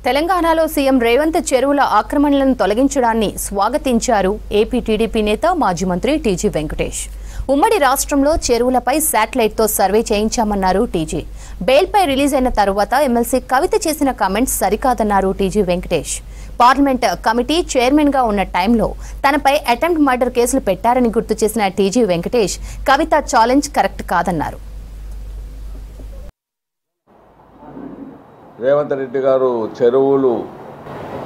తెలంగాణలో సీఎం రేవంత్ చెరువుల ఆక్రమణలను తొలగించడాన్ని స్వాగతించారు AP TDP నేత మాజీ మంత్రి టీజీ వెంకటేష్. ఉమ్మడి రాష్ట్రంలో చెరువులపై శాటిలైట్తో సర్వే చేయించామన్నారు టీజీ. బెయిల్పై రిలీజ్ అయిన తర్వాత ఎమ్మెల్సీ కవిత చేసిన కామెంట్స్ సరికాదన్నారు TG Venkatesh. Parliament committee chairman గా ఉన్న టైంలో తనపై అటెంప్ట్ మర్డర్ కేసులు పెట్టారని గుర్తు చేసిన టీజీ వెంకటేష్ కవిత ఛాలెంజ్ కరెక్ట్ కాదన్నారు. రేవంత్ రెడ్డి గారు చెరువులు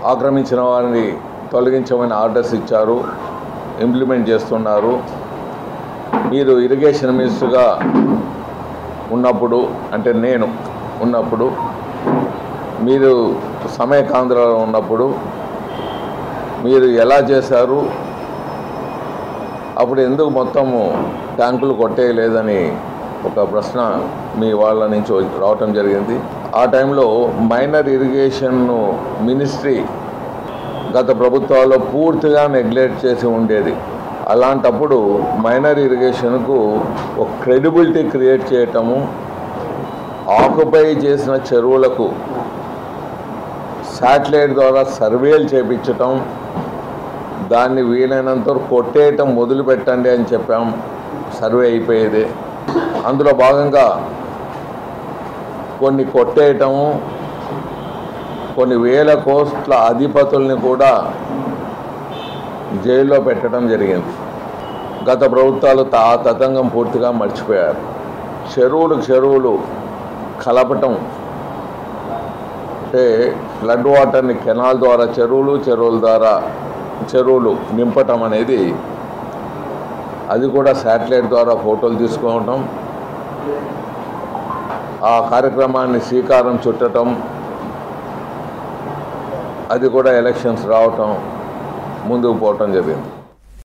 ఆక్రమించిన వారిని తొలగించమని ఆర్డర్స్ ఇచ్చారు, ఇంప్లిమెంట్ చేస్తున్నారు. మీరు ఇరిగేషన్ మినిస్టర్గా ఉన్నప్పుడు, అంటే నేను ఉన్నప్పుడు, మీరు సమయకాంధ్రలో ఉన్నప్పుడు మీరు ఎలా చేశారు, అప్పుడు ఎందుకు మొత్తము ట్యాంకులు కొట్టేయలేదని ఒక ప్రశ్న మీ వాళ్ళ నుంచి రావటం జరిగింది. ఆ టైంలో మైనర్ ఇరిగేషన్ మినిస్ట్రీ గత ప్రభుత్వాల్లో పూర్తిగా నెగ్లెక్ట్ చేసి ఉండేది. అలాంటప్పుడు మైనర్ ఇరిగేషన్కు ఒక క్రెడిబిలిటీ క్రియేట్ చేయటము, ఆక్యుపై చేసిన చెరువులకు శాటిలైట్ ద్వారా సర్వేలు చేయించటం, దాన్ని వీలైనంత కొట్టేయటం మొదలు పెట్టండి అని చెప్పాం. సర్వే అయిపోయేదే. అందులో భాగంగా కొన్ని కొట్టేయటము, కొన్ని వేల కోట్ల అధిపతుల్ని కూడా జైల్లో పెట్టడం జరిగింది. గత ప్రభుత్వాలు ఆ తతంగం పూర్తిగా మర్చిపోయారు. చెరువులు కలపటం, అంటే ఫ్లడ్ వాటర్ని కెనాల్ ద్వారా చెరువులు నింపటం అనేది, అది కూడా శాటిలైట్ ద్వారా ఫోటోలు తీసుకోవటం, ఆ కార్యక్రమాన్ని శ్రీకారం చుట్టడం, అది కూడా ఎలక్షన్స్ రావటం, ముందుకు పోవటం జరిగింది.